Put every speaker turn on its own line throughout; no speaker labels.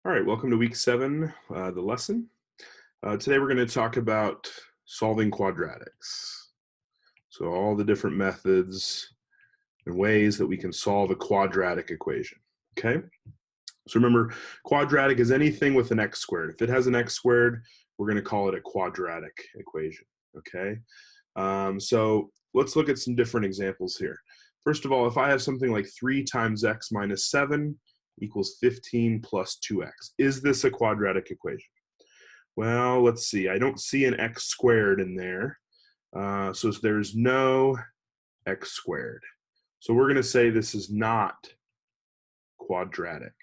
All right, welcome to week 7, the lesson. Today we're going to talk about solving quadratics. So all the different methods and ways that we can solve a quadratic equation, okay? So remember, quadratic is anything with an x squared. If it has an x squared, we're going to call it a quadratic equation, okay? So let's look at some different examples here. First of all, if I have something like 3 times x minus 7 equals 15 plus 2x, is this a quadratic equation? Well, let's see. I don't see an x squared in there, so there's no x squared. So we're going to say this is not quadratic.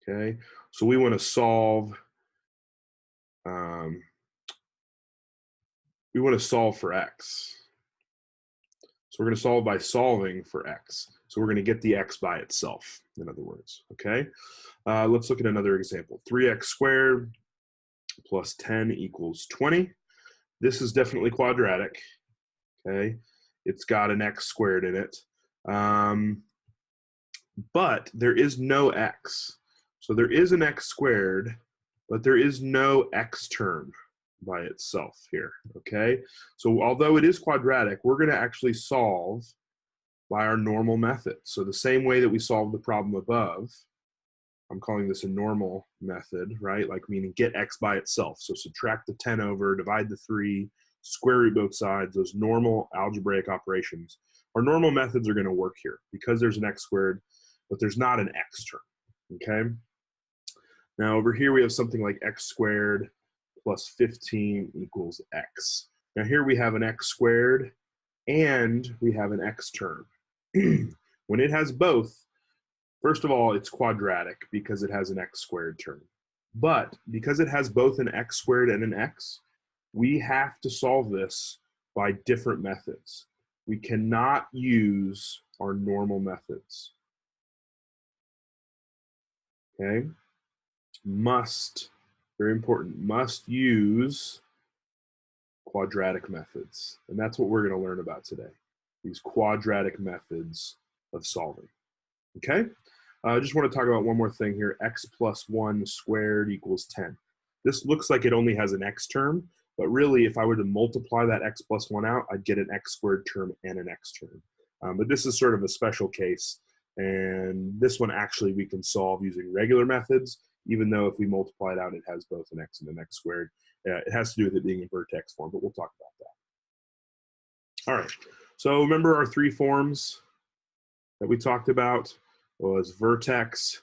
Okay, so we want to solve. We want to solve for x. So we're going to solve by solving for x. So we're going to get the x by itself, in other words. Okay, let's look at another example. 3x squared plus 10 equals 20. This is definitely quadratic. Okay, it's got an x squared in it. But there is no x. So there is an x squared, but there is no x term by itself here, okay? So although it is quadratic, we're going to actually solve by our normal method. So the same way that we solved the problem above, I'm calling this a normal method, right? Like meaning get x by itself. So subtract the 10 over, divide the 3, square root both sides, those normal algebraic operations. Our normal methods are going to work here because there's an x squared, but there's not an x term, okay? Now over here we have something like x squared plus 15 equals x. Now here we have an x squared and we have an x term. When it has both, first of all, it's quadratic because it has an x squared term. But because it has both an x squared and an x, we have to solve this by different methods. We cannot use our normal methods. Okay? Must, very important, must use quadratic methods. And that's what we're going to learn about today, these quadratic methods of solving. Okay? I just want to talk about one more thing here. X plus 1 squared equals 10. This looks like it only has an x term, but really if I were to multiply that x plus 1 out, I'd get an x squared term and an x term. But this is sort of a special case, and this one actually we can solve using regular methods, even though if we multiply it out, it has both an x and an x squared. It has to do with it being in vertex form, but we'll talk about that. All right, so remember our 3 forms that we talked about was vertex,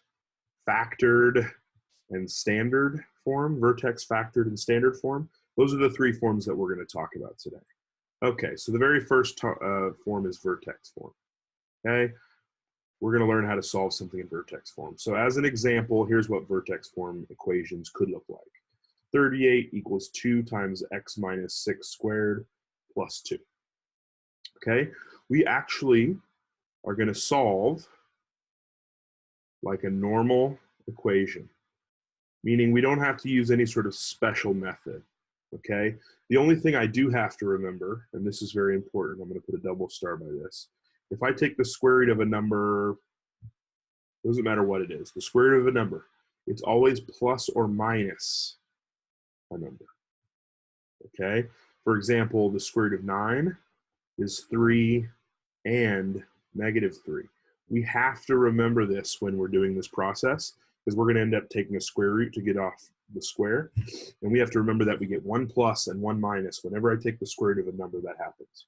factored, and standard form. Vertex, factored, and standard form. Those are the 3 forms that we're going to talk about today. Okay, so the very first form is vertex form. Okay, we're going to learn how to solve something in vertex form. So as an example, here's what vertex form equations could look like. 38 equals 2 times x minus 6 squared plus 2. Okay, we actually are going to solve like a normal equation, meaning we don't have to use any sort of special method. Okay, the only thing I do have to remember, and this is very important, I'm going to put a double star by this. If I take the square root of a number, it doesn't matter what it is, the square root of a number, it's always plus or minus a number. Okay, for example, the square root of 9 is 3 and negative 3. We have to remember this when we're doing this process, because we're going to end up taking a square root to get off the square. And we have to remember that we get 1 plus and 1 minus. Whenever I take the square root of a number, that happens.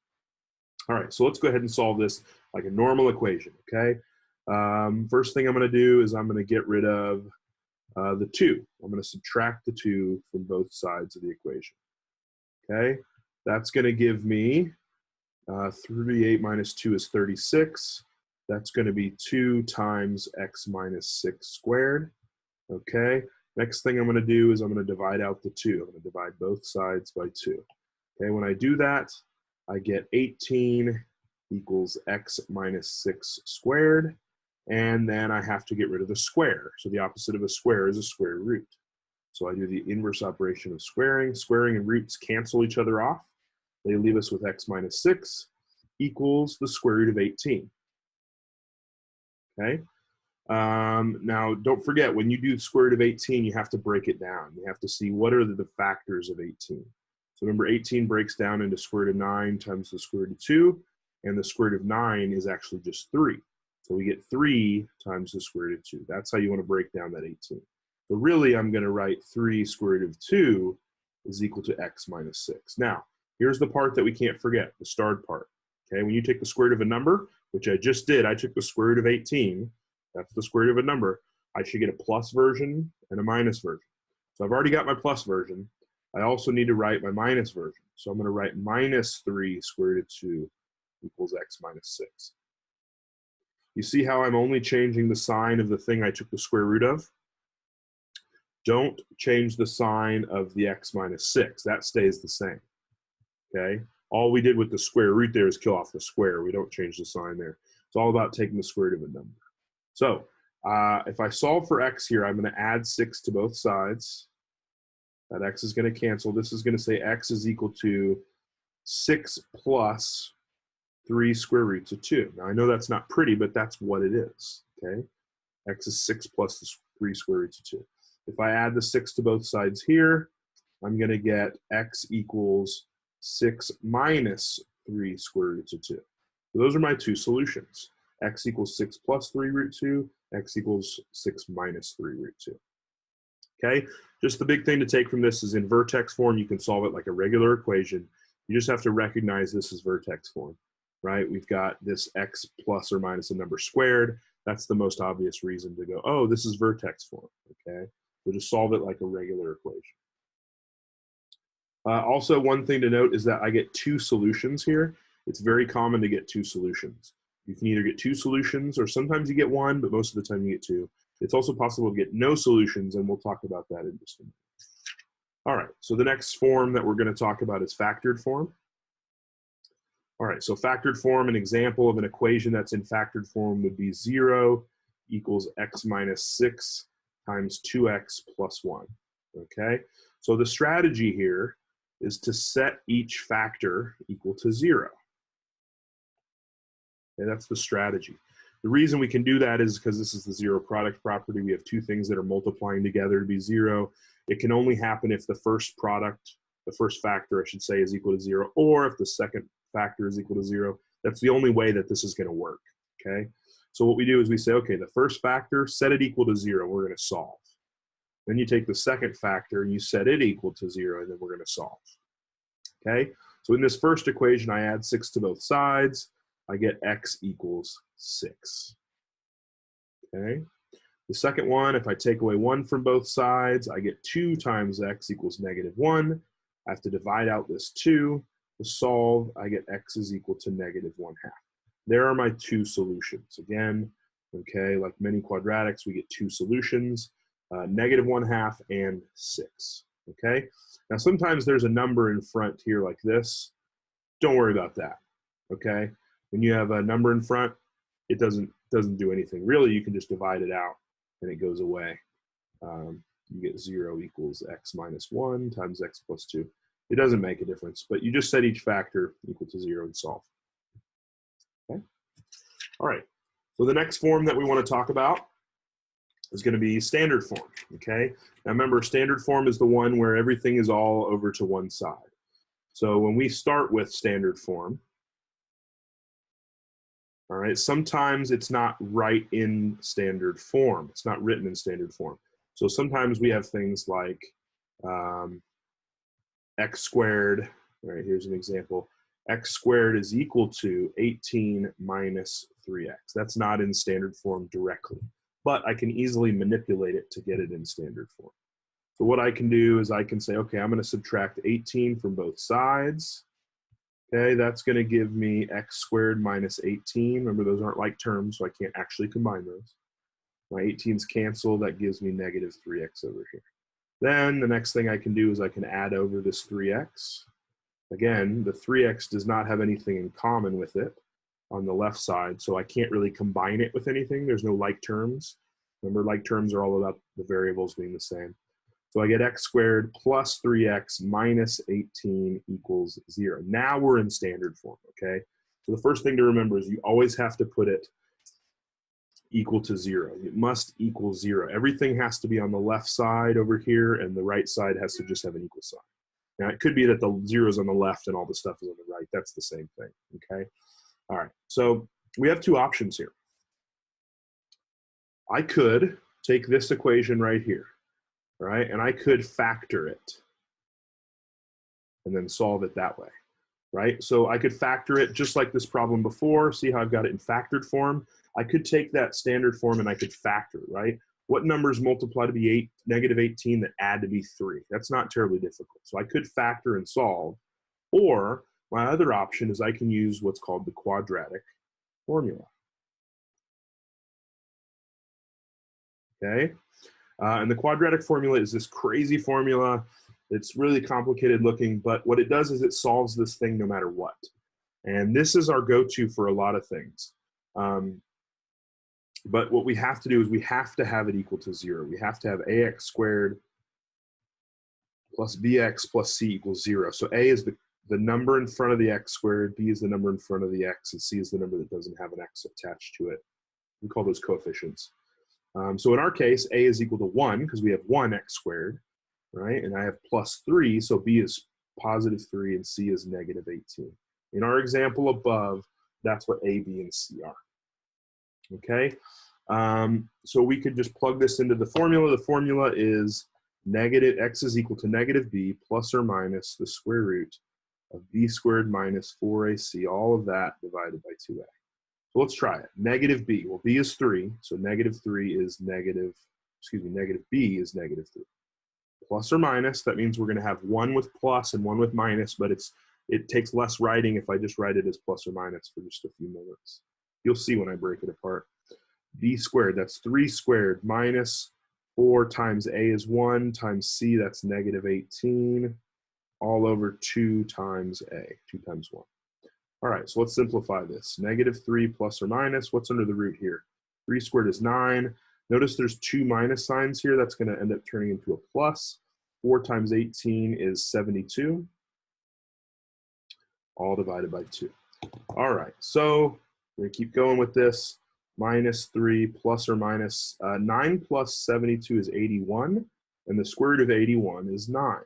All right, so let's go ahead and solve this like a normal equation, okay? First thing I'm going to do is I'm going to get rid of the 2. I'm going to subtract the 2 from both sides of the equation, okay? That's going to give me 38 minus 2 is 36. That's going to be 2 times x minus 6 squared. Okay, next thing I'm going to do is I'm going to divide out the 2. I'm going to divide both sides by 2. Okay, when I do that, I get 18 equals x minus 6 squared. And then I have to get rid of the square. So the opposite of a square is a square root. So I do the inverse operation of squaring. Squaring and roots cancel each other off. They leave us with x minus 6 equals the square root of 18. Okay, Now, don't forget, when you do the square root of 18, you have to break it down. You have to see what are the factors of 18. So remember, 18 breaks down into square root of 9 times the square root of 2, and the square root of 9 is actually just 3. So we get 3 times the square root of 2. That's how you want to break down that 18. So really, I'm going to write 3 square root of 2 is equal to x minus 6. Now, here's the part that we can't forget, the starred part. Okay, when you take the square root of a number, which I just did, I took the square root of 18. That's the square root of a number. I should get a plus version and a minus version. So I've already got my plus version. I also need to write my minus version. So I'm going to write minus 3 square root of 2 equals x minus 6. You see how I'm only changing the sign of the thing I took the square root of? Don't change the sign of the x minus 6. That stays the same. Okay? All we did with the square root there is kill off the square. We don't change the sign there. It's all about taking the square root of a number. So if I solve for x here, I'm going to add 6 to both sides. That x is going to cancel. This is going to say x is equal to 6 plus 3 square roots of 2. Now, I know that's not pretty, but that's what it is. Okay? X is 6 plus the 3 square roots of 2. If I add the 6 to both sides here, I'm going to get x equals 6 minus 3 square roots of 2. So those are my two solutions. X equals 6 plus 3 root 2, x equals 6 minus 3 root 2. Okay, just the big thing to take from this is in vertex form, you can solve it like a regular equation. You just have to recognize this is vertex form, right? We've got this x plus or minus a number squared. That's the most obvious reason to go, oh, this is vertex form, okay? We'll just solve it like a regular equation. Also, one thing to note is that I get 2 solutions here. It's very common to get 2 solutions. You can either get 2 solutions or sometimes you get 1, but most of the time you get 2. It's also possible to get no solutions, and we'll talk about that in just a minute. All right, so the next form that we're going to talk about is factored form. All right, so factored form, an example of an equation that's in factored form would be 0 equals x minus 6 times 2x plus 1. Okay, so the strategy here is to set each factor equal to 0. Okay, that's the strategy. The reason we can do that is because this is the zero product property. We have 2 things that are multiplying together to be 0. It can only happen if the first product, the first factor, I should say, is equal to 0, or if the second factor is equal to 0. That's the only way that this is going to work, okay? So what we do is we say, okay, the first factor, set it equal to 0. We're going to solve. Then you take the second factor and you set it equal to 0, and then we're going to solve, okay? So in this first equation, I add 6 to both sides. I get x equals 6, okay? The second one, if I take away 1 from both sides, I get 2 times x equals negative 1. I have to divide out this 2. To solve, I get x is equal to negative 1/2. There are my 2 solutions. Again, okay, like many quadratics, we get 2 solutions, negative 1/2 and 6, okay? Now, sometimes there's a number in front here like this. Don't worry about that, okay? When you have a number in front, it doesn't do anything. Really, you can just divide it out and it goes away. You get 0 equals x minus 1 times x plus 2. It doesn't make a difference, but you just set each factor equal to 0 and solve. Okay. All right. So the next form that we want to talk about is going to be standard form. Okay. Now remember, standard form is the one where everything is all over to one side. So when we start with standard form, all right, sometimes it's not right in standard form. It's not written in standard form. So sometimes we have things like x squared. All right, here's an example. X squared is equal to 18 minus 3x. That's not in standard form directly, but I can easily manipulate it to get it in standard form. So what I can do is I can say, okay, I'm going to subtract 18 from both sides. Okay, that's going to give me x squared minus 18. Remember, those aren't like terms, so I can't actually combine those. My 18's cancel. That gives me negative 3x over here. Then the next thing I can do is I can add over this 3x. Again, the 3x does not have anything in common with it on the left side, so I can't really combine it with anything. There's no like terms. Remember, like terms are all about the variables being the same. So I get x squared plus 3x minus 18 equals 0. Now we're in standard form, okay? So the first thing to remember is you always have to put it equal to 0. It must equal 0. Everything has to be on the left side over here, and the right side has to just have an equal sign. Now, it could be that the 0 is on the left and all the stuff is on the right. That's the same thing, okay? All right, so we have two options here. I could take this equation right here, right? And I could factor it and then solve it that way, right? So I could factor it just like this problem before. See how I've got it in factored form? I could take that standard form and I could factor, right? What numbers multiply to be negative 18 that add to be 3? That's not terribly difficult. So I could factor and solve. Or my other option is I can use what's called the quadratic formula. Okay? And the quadratic formula is this crazy formula. It's really complicated looking, but what it does is it solves this thing no matter what. And this is our go-to for a lot of things. But what we have to do is we have to have it equal to 0. We have to have ax squared plus bx plus c equals 0. So a is the number in front of the x squared, b is the number in front of the x, and c is the number that doesn't have an x attached to it. We call those coefficients. So in our case, a is equal to 1 because we have 1x squared, right? And I have plus 3, so b is positive 3 and c is negative 18. In our example above, that's what a, b, and c are. Okay, so we could just plug this into the formula. The formula is negative x is equal to negative b plus or minus the square root of b squared minus 4ac, all of that divided by 2a. So let's try it. Negative b, well, b is 3, so negative 3 is negative b is negative 3. Plus or minus, that means we're going to have one with plus and one with minus, but it takes less writing if I just write it as plus or minus for just a few moments. You'll see when I break it apart. B squared, that's 3 squared, minus 4 times a is 1 times c, that's negative 18, all over 2 times a, 2 times 1. All right, so let's simplify this. Negative 3 plus or minus, what's under the root here? 3 squared is 9. Notice there's 2 minus signs here. That's going to end up turning into a plus. 4 times 18 is 72, all divided by 2. All right, so we're going to keep going with this. Minus 3 plus or minus 9 plus 72 is 81, and the square root of 81 is 9,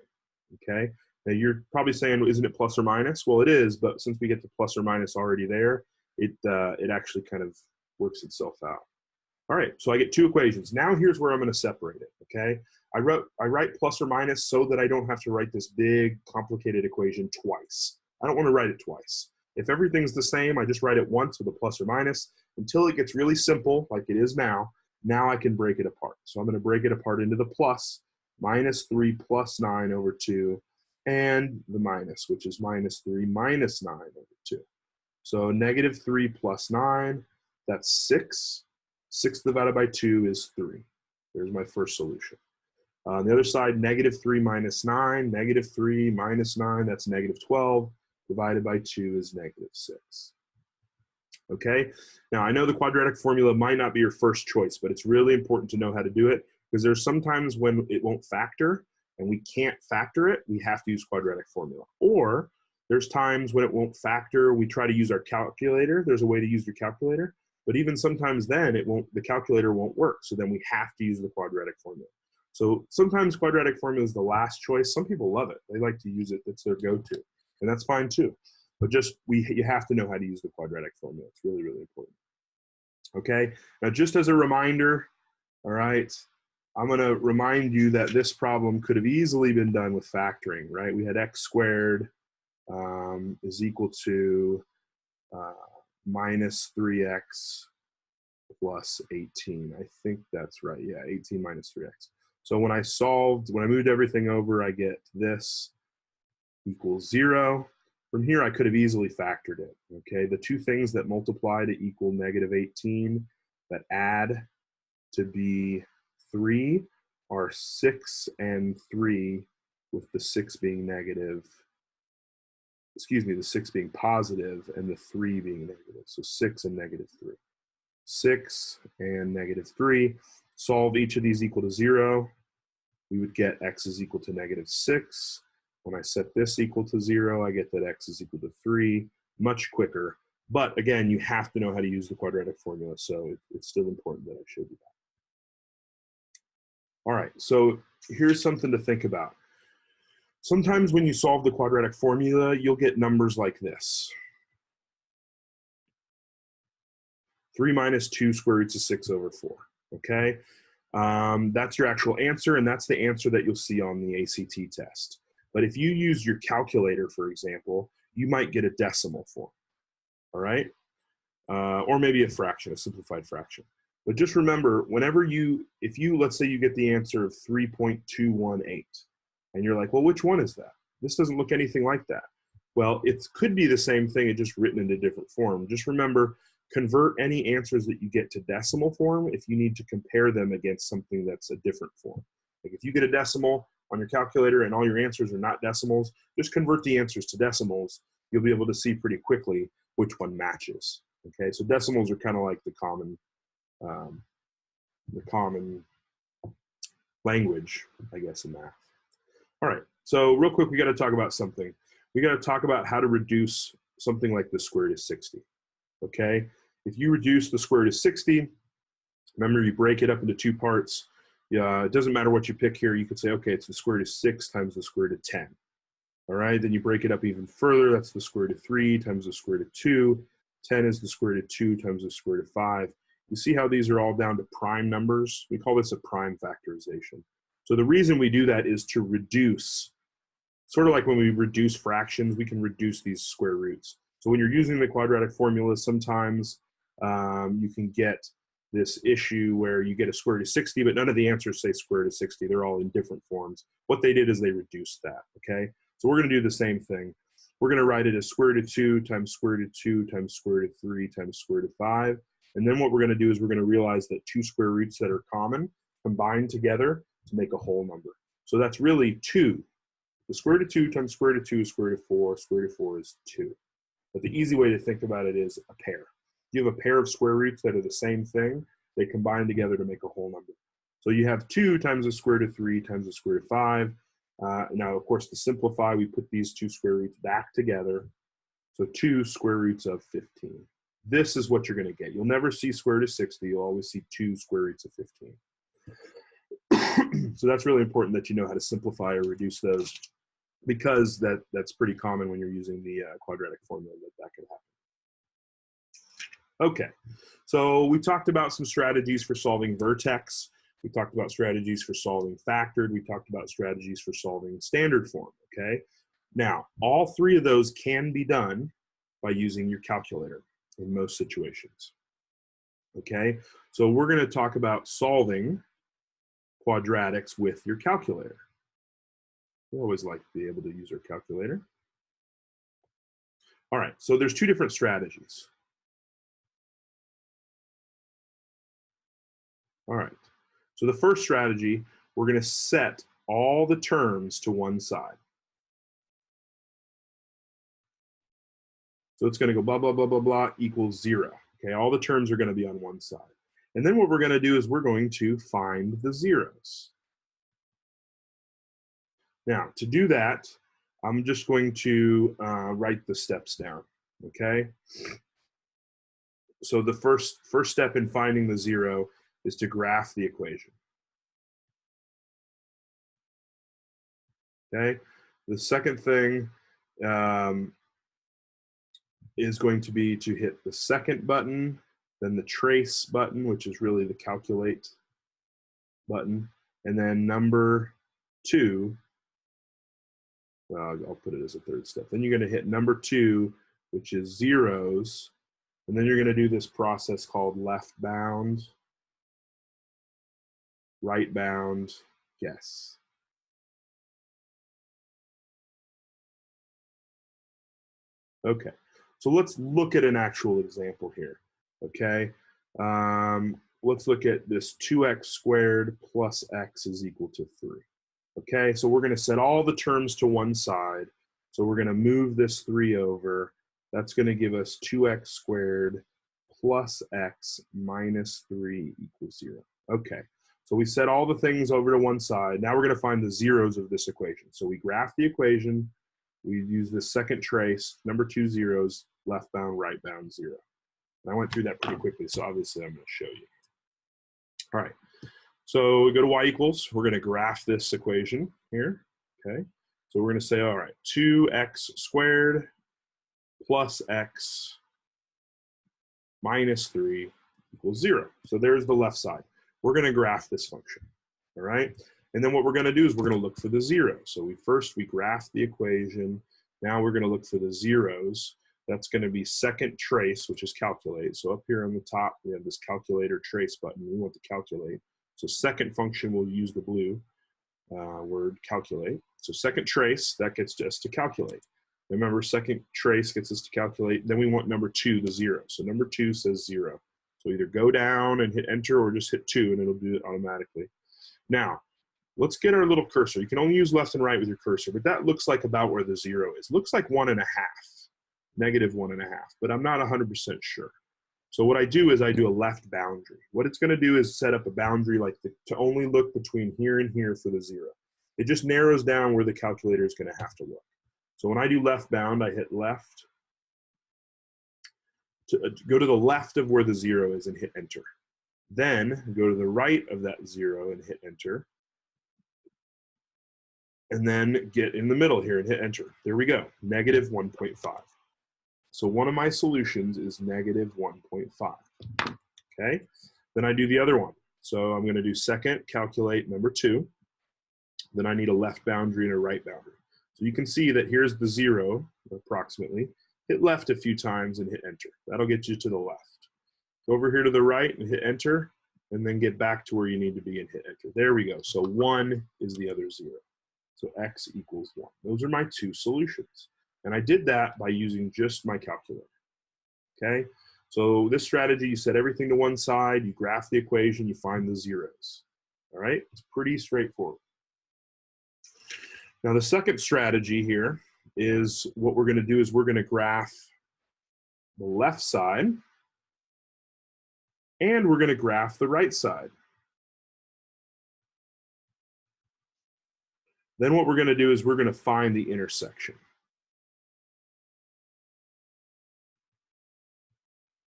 okay? Now you're probably saying, isn't it plus or minus? Well, it is, but since we get the plus or minus already there, it actually kind of works itself out. All right, so I get two equations. Now here's where I'm going to separate it, okay? I write plus or minus so that I don't have to write this big, complicated equation twice. I don't want to write it twice. If everything's the same, I just write it once with a plus or minus until it gets really simple, like it is now. Now I can break it apart. So I'm going to break it apart into the plus, minus 3 plus 9 over 2, and the minus, which is minus 3 minus 9 over 2. So negative 3 plus 9, that's 6. 6 divided by 2 is 3. There's my first solution. On the other side, negative 3 minus 9, negative 3 minus 9, that's negative 12. Divided by 2 is negative 6. Okay, now I know the quadratic formula might not be your first choice, but it's really important to know how to do it because there's sometimes when it won't factor and we can't factor it, we have to use quadratic formula. Or there's times when it won't factor, we try to use our calculator. There's a way to use your calculator, but even sometimes then the calculator won't work. So then we have to use the quadratic formula. So sometimes quadratic formula is the last choice. Some people love it. They like to use it. That's their go-to. And that's fine too. But just you have to know how to use the quadratic formula. It's really, really important. Okay, now just as a reminder, all right, I'm going to remind you that this problem could have easily been done with factoring, right? We had x squared is equal to minus 3x plus 18. I think that's right. Yeah, 18 minus 3x. So when I moved everything over, I get this equals 0. From here, I could have easily factored it, okay? The two things that multiply to equal negative 18 that add to be 3 are 6 and 3, with the 6 being negative, the 6 being positive and the 3 being negative. So 6 and negative 3. 6 and negative 3. Solve each of these equal to 0. We would get x is equal to negative 6. When I set this equal to 0, I get that x is equal to 3. Much quicker But again, you have to know how to use the quadratic formula, so it's still important that I showed you that. All right, so here's something to think about. Sometimes when you solve the quadratic formula, you'll get numbers like this. 3 minus 2 square roots of 6 over 4, okay? That's your actual answer, and that's the answer that you'll see on the ACT test. But if you use your calculator, for example, you might get a decimal form, all right? Or maybe a fraction, a simplified fraction. But just remember, if you, let's say you get the answer of 3.218, and you're like, well, which one is that? This doesn't look anything like that. Well, it could be the same thing, it's just written in a different form. Just remember, convert any answers that you get to decimal form if you need to compare them against something that's a different form. Like if you get a decimal on your calculator and all your answers are not decimals, just convert the answers to decimals. You'll be able to see pretty quickly which one matches. Okay, so decimals are kind of like the common language, I guess, in math. All right, so real quick, we got to talk about something. We got to talk about how to reduce something like the square root of 60. Okay, if you reduce the square root of 60, remember you break it up into two parts. It doesn't matter what you pick here. You could say, okay, it's the square root of 6 times the square root of 10. All right, then you break it up even further. That's the square root of 3 times the square root of 2. 10 is the square root of 2 times the square root of 5. You see how these are all down to prime numbers? We call this a prime factorization. So the reason we do that is to reduce, sort of like when we reduce fractions, we can reduce these square roots. So when you're using the quadratic formula, sometimes you can get this issue where you get a square root of 60, but none of the answers say square root of 60. They're all in different forms. What they did is they reduced that, okay? So we're going to do the same thing. We're going to write it as square root of 2 times square root of 2 times square root of 3 times square root of 5. And then what we're going to do is we're going to realize that two square roots that are common combine together to make a whole number. So that's really 2. The square root of 2 times square root of 2 is square root of 4. Square root of 4 is 2. But the easy way to think about it is a pair. You have a pair of square roots that are the same thing. They combine together to make a whole number. So you have 2 times the square root of 3 times the square root of 5. Now, of course, to simplify, we put these two square roots back together. So 2 square roots of 15. This is what you're going to get. You'll never see square root of 60. You'll always see 2 square roots of 15. So that's really important that you know how to simplify or reduce those, because that's pretty common when you're using the quadratic formula that could happen. Okay, so we talked about some strategies for solving vertex. We talked about strategies for solving factored. We talked about strategies for solving standard form, okay? Now, all three of those can be done by using your calculator in most situations, okay? So we're gonna talk about solving quadratics with your calculator. We always like to be able to use our calculator. All right, so there's two different strategies. All right, so the first strategy, we're going to set all the terms to one side. So it's going to go blah, blah, blah, blah, blah equals 0. Okay, all the terms are going to be on one side. And then what we're going to do is we're going to find the zeros. Now, to do that, I'm just going to write the steps down, okay? So the first step in finding the 0 is to graph the equation. Okay, the second thing is going to be to hit the second button, then the trace button, which is really the calculate button, and then number 2, well, I'll put it as a third step. Then you're going to hit number 2, which is zeros, and then you're going to do this process called left bound, right bound, guess. Okay, so let's look at an actual example here, okay? Let's look at this 2x squared plus x is equal to 3. Okay, so we're going to set all the terms to one side. So we're going to move this 3 over. That's going to give us 2x squared plus x minus 3 equals 0. Okay, so we set all the things over to one side. Now we're going to find the zeros of this equation. So we graph the equation. We use the second trace, number 2 zeros. left bound, right bound, 0. And I went through that pretty quickly, so obviously I'm going to show you. All right, so we go to y equals. We're going to graph this equation here, okay? So we're going to say, all right, 2x squared plus x minus 3 equals 0. So there's the left side. We're going to graph this function, all right? And then what we're going to do is we're going to look for the 0. So we graph the equation. Now we're going to look for the zeros. That's going to be second trace, which is calculate. So up here on the top, we have this calculator trace button. We want to calculate. So second function, we'll use the blue word calculate. So second trace, that gets us to calculate. Remember, second trace gets us to calculate. Then we want number 2, the 0. So number 2 says 0. So either go down and hit enter or just hit 2 and it'll do it automatically. Now, let's get our little cursor. You can only use left and right with your cursor, but that looks like about where the 0 is. Looks like 1.5, negative 1.5, but I'm not 100% sure. So what I do is I do a left boundary. What it's going to do is set up a boundary like to only look between here and here for the 0. It just narrows down where the calculator is going to have to look. So when I do left bound, I hit left. To go to the left of where the 0 is and hit enter. Then go to the right of that 0 and hit enter. And then get in the middle here and hit enter. There we go, negative 1.5. So one of my solutions is negative 1.5, okay? Then I do the other one. So I'm gonna do second, calculate number 2. Then I need a left boundary and a right boundary. So you can see that here's the 0, approximately. Hit left a few times and hit enter. That'll get you to the left. Go over here to the right and hit enter, and then get back to where you need to be and hit enter. There we go, so 1 is the other 0. So x equals 1. Those are my 2 solutions. And I did that by using just my calculator, okay? So this strategy, you set everything to one side, you graph the equation, you find the zeros, all right? It's pretty straightforward. Now the second strategy here is what we're gonna do is we're gonna graph the left side and we're gonna graph the right side. Then what we're gonna do is we're gonna find the intersection.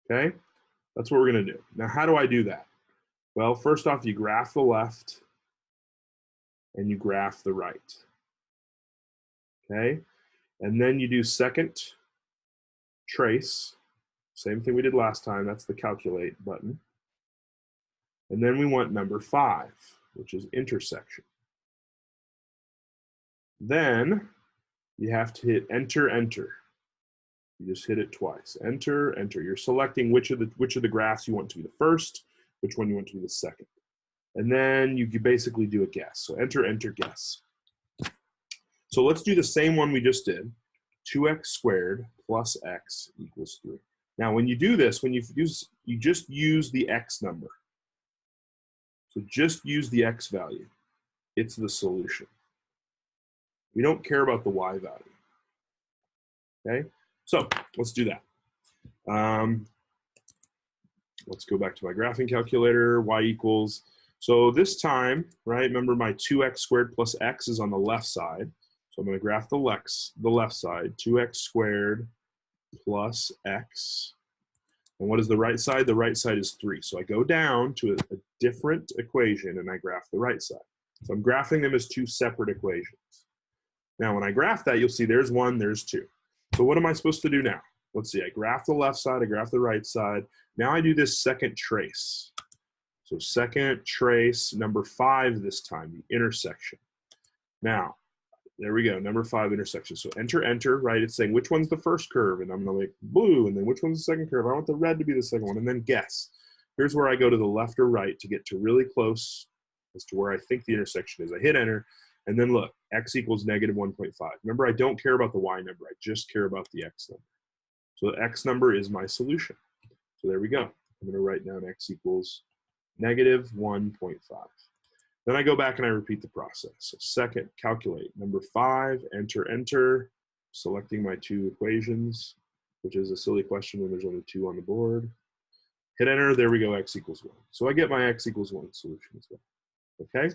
Okay, that's what we're gonna do. Now, how do I do that? Well, first off, you graph the left and you graph the right. Okay, and then you do second trace, same thing we did last time, that's the calculate button. And then we want number 5, which is intersection. Then you have to hit enter, enter. You just hit it twice. Enter, enter. You're selecting which of the graphs you want to be the first, which one you want to be the second. And then you basically do a guess. So enter, enter, guess. So let's do the same one we just did. 2x squared plus x equals 3. Now when you do this, you just use the x number. So just use the x value. It's the solution. We don't care about the y value. Okay? So let's do that. Let's go back to my graphing calculator, y equals. So this time, right, remember my 2x squared plus x is on the left side. So I'm gonna graph the left side, 2x squared plus x. And what is the right side? The right side is 3. So I go down to a different equation and I graph the right side. So I'm graphing them as 2 separate equations. Now when I graph that, you'll see there's 1, there's 2. So what am I supposed to do now? Let's see, I graph the left side, I graph the right side. Now I do this second trace. So second trace, number 5 this time, the intersection. Now, there we go, number 5 intersection. So enter, enter, right? It's saying which one's the first curve, and I'm gonna make blue, and then which one's the second curve? I want the red to be the second one, and then guess. Here's where I go to the left or right to get to really close as to where I think the intersection is. I hit enter, and then look, x equals negative 1.5. Remember, I don't care about the y number, I just care about the x number. So the x number is my solution. So there we go. I'm gonna write down x equals negative 1.5. Then I go back and I repeat the process. So second, calculate. Number 5, enter, enter, selecting my 2 equations, which is a silly question when there's only 2 on the board. Hit enter, there we go, x equals 1. So I get my x equals 1 solution as well, okay?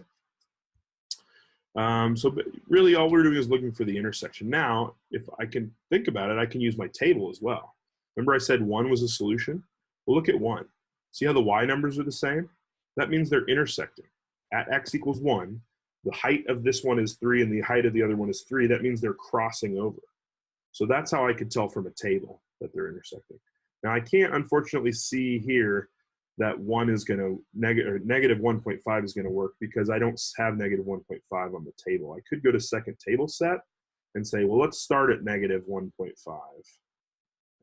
So really all we're doing is looking for the intersection. Now, if I can think about it, I can use my table as well. Remember I said 1 was a solution? Well, look at 1. See how the y numbers are the same? That means they're intersecting. At x equals 1, the height of this one is 3 and the height of the other one is 3. That means they're crossing over. So that's how I could tell from a table that they're intersecting. Now I can't unfortunately see here that 1 is going to, negative 1.5 is going to work because I don't have negative 1.5 on the table. I could go to second table set and say, well, let's start at negative 1.5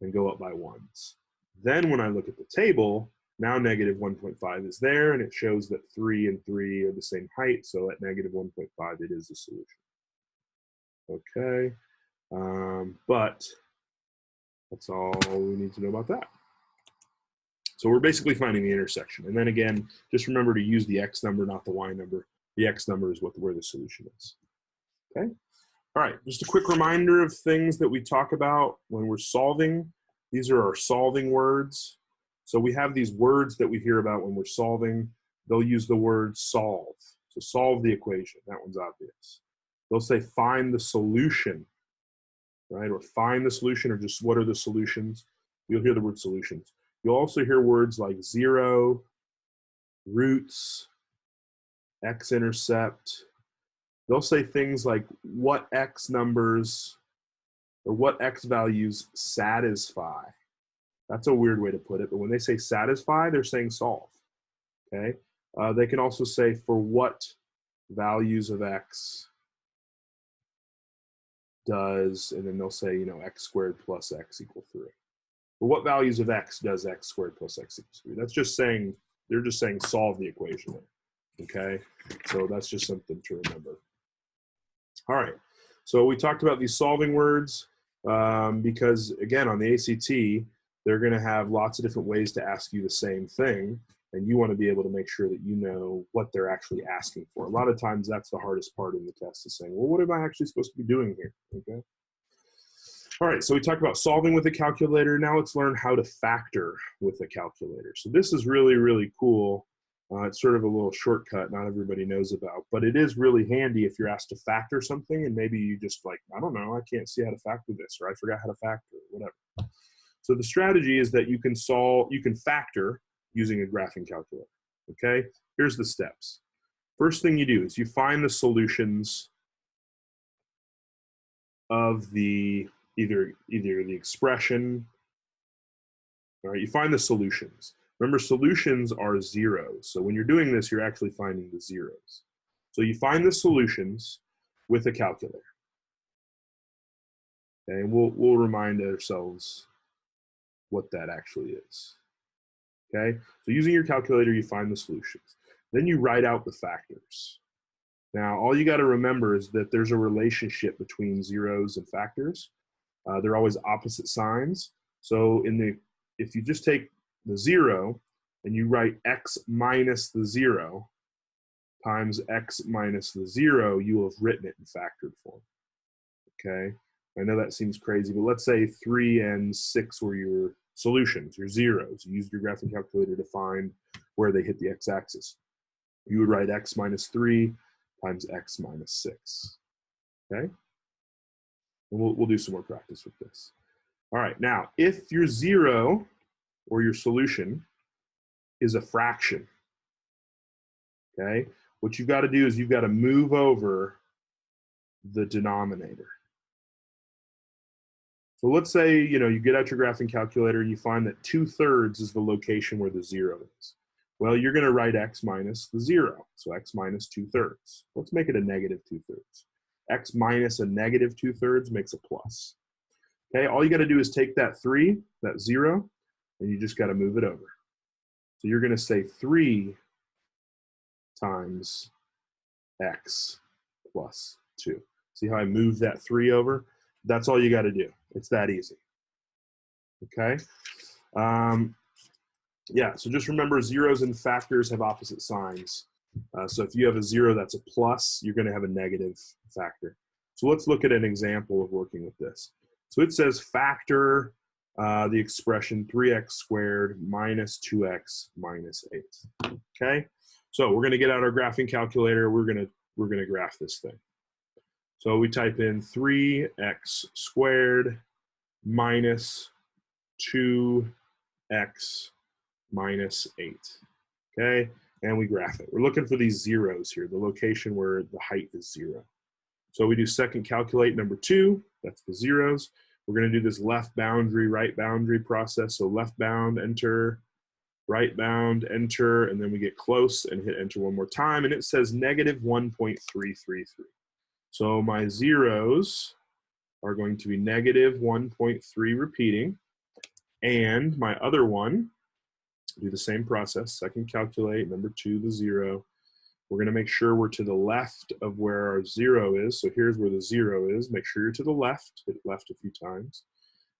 and go up by ones. Then when I look at the table, now negative 1.5 is there, and it shows that 3 and 3 are the same height, so at negative 1.5 it is a solution. Okay, but that's all we need to know about that. So we're basically finding the intersection. And then again, just remember to use the x number, not the y number. The x number is where the solution is. Okay? All right, just a quick reminder of things that we talk about when we're solving. These are our solving words. So we have these words that we hear about when we're solving. They'll use the word solve. So solve the equation. That one's obvious. They'll say find the solution, right? Or find the solution, or just what are the solutions? You'll hear the word solutions. You'll also hear words like zero, roots, x-intercept. They'll say things like what x numbers or what x values satisfy. That's a weird way to put it, but when they say satisfy, they're saying solve, okay? They can also say for what values of x does, and then they'll say, you know, x squared plus x equal 3. For what values of x does x squared plus x equals 3? That's just saying, they're just saying solve the equation there, okay? So that's just something to remember. All right, so we talked about these solving words because, again, on the ACT, they're going to have lots of different ways to ask you the same thing, and you want to be able to make sure that you know what they're actually asking for. A lot of times that's the hardest part in the test, is saying, well, what am I actually supposed to be doing here, okay? All right, so we talked about solving with a calculator. Now let's learn how to factor with a calculator. So this is really, really cool. It's sort of a little shortcut not everybody knows about, but it is really handy if you're asked to factor something and maybe you just like, I don't know, I can't see how to factor this, or I forgot how to factor it, whatever. So the strategy is that you can factor using a graphing calculator, okay? Here's the steps. First thing you do is you find the solutions of the either the expression, all right, you find the solutions. Remember, solutions are zeros. So when you're doing this, you're actually finding the zeros. So you find the solutions with a calculator. Okay, and we'll remind ourselves what that actually is. Okay, so using your calculator, you find the solutions. Then you write out the factors. Now, all you got to remember is that there's a relationship between zeros and factors. They're always opposite signs. So if you just take the 0 and you write x minus the 0 times x minus the 0, you will have written it in factored form. Okay, I know that seems crazy, but let's say 3 and 6 were your solutions, your zeros. You used your graphing calculator to find where they hit the x-axis. You would write x minus 3 times x minus 6. Okay? And we'll do some more practice with this. All right, now, if your 0 or your solution is a fraction, okay, what you've got to do is you've got to move over the denominator. So let's say, you know, you get out your graphing calculator and you find that 2/3 is the location where the 0 is. Well, you're going to write x minus the 0, so x minus 2/3. Let's make it a negative 2/3. X minus a negative 2/3 makes a plus. Okay, all you got to do is take that 3, that 0, and you just got to move it over. So you're going to say 3 times x plus 2. See how I moved that 3 over? That's all you got to do. It's that easy. Okay? Yeah, so just remember, zeros and factors have opposite signs. So if you have a 0 that's a plus, you're going to have a negative factor. So let's look at an example of working with this. So it says factor the expression 3x squared minus 2x minus 8. Okay? So we're going to get out our graphing calculator. We're going to graph this thing. So we type in 3x squared minus 2x minus 8. Okay, and we graph it. We're looking for these zeros here, the location where the height is 0. So we do second calculate number 2, that's the zeros. We're going to do this left boundary, right boundary process. So left bound, enter, right bound, enter, and then we get close and hit enter one more time, and it says negative 1.333. So my zeros are going to be negative 1.3 repeating, and my other one, do the same process, second calculate, number 2, the 0. We're going to make sure we're to the left of where our 0 is. So here's where the 0 is. Make sure you're to the left. Hit left a few times.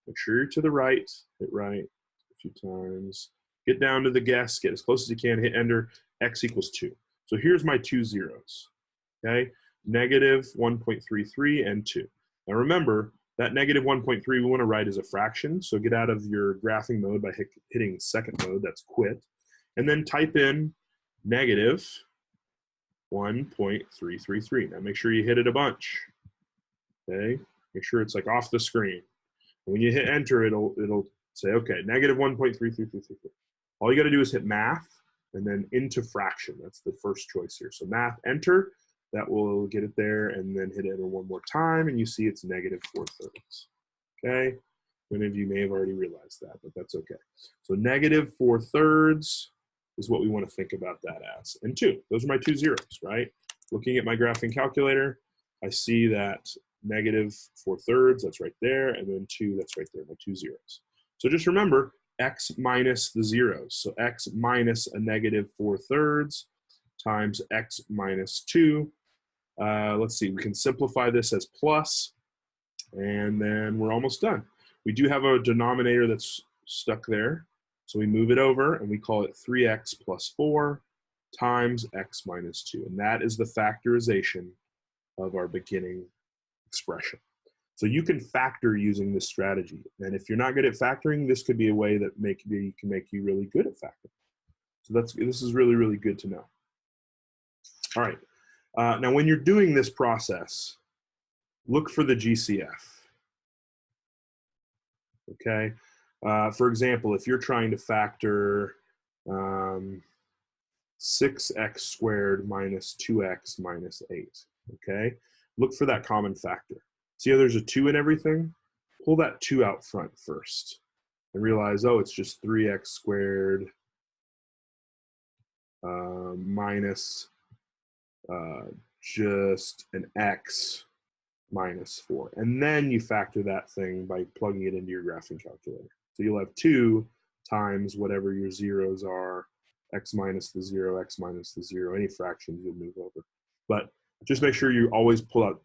Make sure you're to the right. Hit right a few times. Get down to the guess. Get as close as you can. Hit enter. X equals 2. So here's my 2 zeros. Okay? Negative 1.33 and 2. Now remember, that negative 1.3 we want to write as a fraction. So get out of your graphing mode by hitting second mode. That's quit. And then type in negative 1.333. Now make sure you hit it a bunch. Okay, make sure it's like off the screen. And when you hit enter, it'll say, okay, negative 1.33333. All you got to do is hit math and then into fraction. That's the first choice here. So math, enter, that will get it there, and then hit enter one more time, and you see it's negative 4/3. Okay, many of you may have already realized that, but that's okay. So negative 4/3 is what we want to think about that as. And 2, those are my 2 zeros, right? Looking at my graphing calculator, I see that negative 4/3, that's right there, and then 2, that's right there, my 2 zeros. So just remember, x minus the zeros. So x minus a negative 4/3 times x minus 2. Let's see, we can simplify this as plus, and then we're almost done. We do have a denominator that's stuck there. So we move it over and we call it 3x plus 4 times x minus 2. And that is the factorization of our beginning expression. So you can factor using this strategy. And if you're not good at factoring, this could be a way that can make you really good at factoring. So this is really, really good to know. All right. Now, when you're doing this process, look for the GCF. Okay. For example, if you're trying to factor 6x squared minus 2x minus 8, okay? Look for that common factor. See how there's a 2 in everything? Pull that 2 out front first and realize, oh, it's just 3x squared minus just an x minus 4. And then you factor that thing by plugging it into your graphing calculator. So you'll have 2 times whatever your zeros are, x minus the 0, x minus the 0, any fractions you'll move over. But just make sure you always pull out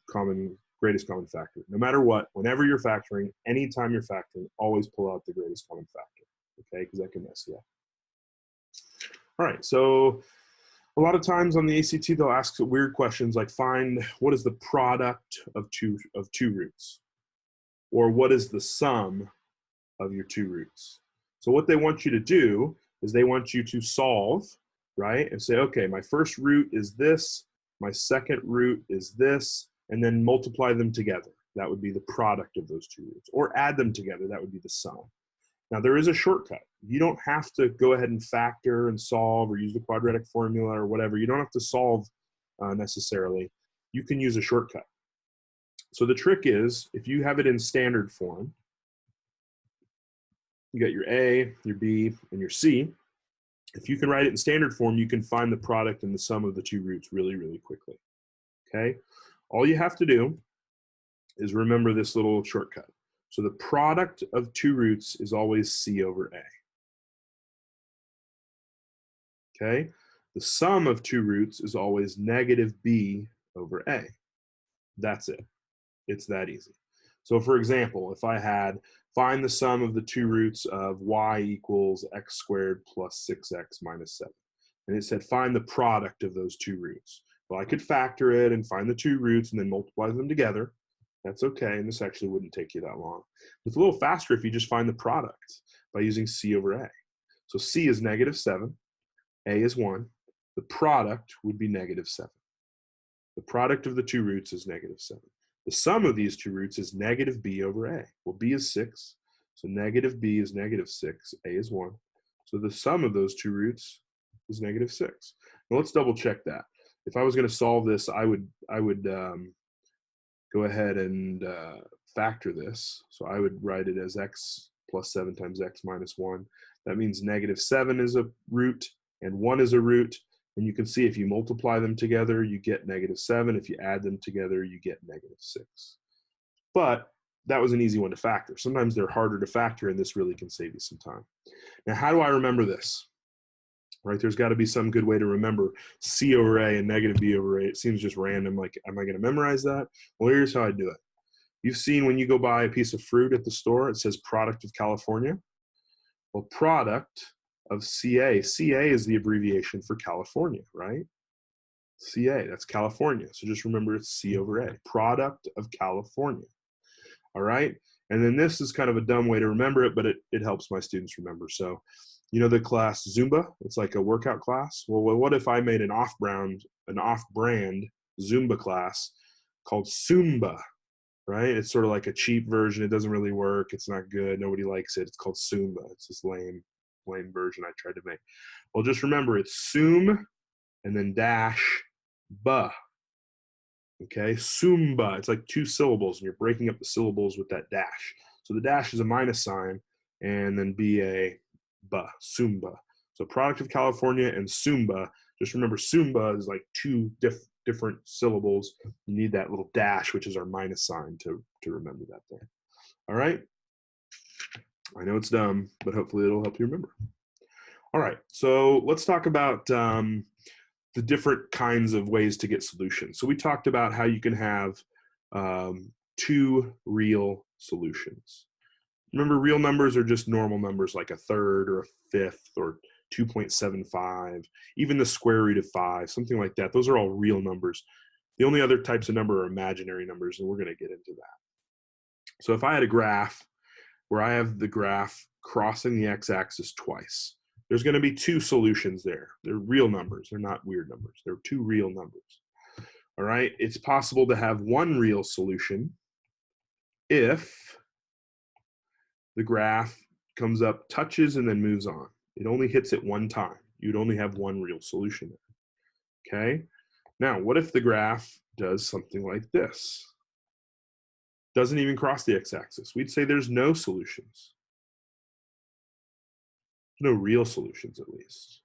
greatest common factor. No matter what, whenever you're factoring, anytime you're factoring, always pull out the greatest common factor, okay? Because that can mess you up. All right, so a lot of times on the ACT, they'll ask weird questions like find what is the product of two roots, or what is the sum of your 2 roots. So what they want you to do is they want you to solve, right? And say, okay, my first root is this, my second root is this, and then multiply them together. That would be the product of those 2 roots. Or add them together, that would be the sum. Now there is a shortcut. You don't have to go ahead and factor and solve or use the quadratic formula or whatever. You don't have to solve necessarily. You can use a shortcut. So the trick is, if you have it in standard form, you got your A, your B, and your C. If you can write it in standard form, you can find the product and the sum of the 2 roots really, really quickly, okay? All you have to do is remember this little shortcut. So the product of 2 roots is always C over A, okay? The sum of 2 roots is always negative B over A. That's it. It's that easy. So for example, if I had find the sum of the 2 roots of y equals x squared plus 6x minus 7. And it said find the product of those 2 roots. Well, I could factor it and find the 2 roots and then multiply them together. That's okay, and this actually wouldn't take you that long. It's a little faster if you just find the product by using C over A. So C is negative 7, A is 1. The product would be negative 7. The product of the 2 roots is negative 7. The sum of these 2 roots is negative B over A. Well, B is 6, So negative b is negative 6, a is 1. So the sum of those two roots is negative 6. Now let's double check that. If I was going to solve this, I would go ahead and factor this. So I would write it as x plus 7 times x minus 1. That means negative 7 is a root and 1 is a root. And you can see if you multiply them together, you get negative 7. If you add them together, you get negative 6. But that was an easy one to factor. Sometimes they're harder to factor, and this really can save you some time. Now, how do I remember this? Right, there's got to be some good way to remember c over a and negative b over a. It seems just random. Like, am I going to memorize that? Well, here's how I do it. You've seen when you go buy a piece of fruit at the store, it says product of California. Well, product of CA. CA is the abbreviation for California, right? CA, that's California. So just remember it's C over A. Product of California. All right? And then this is kind of a dumb way to remember it, but it helps my students remember. So, you know the class Zumba? It's like a workout class. Well, what if I made an off-brand Zumba class called Zumba, right? It's sort of like a cheap version. It doesn't really work. It's not good. Nobody likes it. It's called Zumba. It's this lame version I tried to make. Well, just remember it's Zoom and then dash ba. Okay, Zumba. It's like two syllables, and you're breaking up the syllables with that dash. So the dash is a minus sign, and then ba, Zumba. So product of California and Zumba. Just remember Zumba is like two different syllables. You need that little dash, which is our minus sign to remember that there. All right? I know it's dumb, but hopefully it'll help you remember. All right, so let's talk about the different kinds of ways to get solutions. So we talked about how you can have two real solutions. Remember, real numbers are just normal numbers like a third or a fifth or 2.75, even the square root of 5, something like that. Those are all real numbers. The only other types of number are imaginary numbers, and we're going to get into that. So if I had a graph where I have the graph crossing the x-axis twice, there's going to be two solutions there. They're real numbers. They're not weird numbers. They're two real numbers. All right? It's possible to have one real solution if the graph comes up, touches, and then moves on. It only hits it one time. You'd only have one real solution there. Okay? Now, what if the graph does something like this? Doesn't even cross the x-axis. We'd say there's no solutions. No real solutions, at least.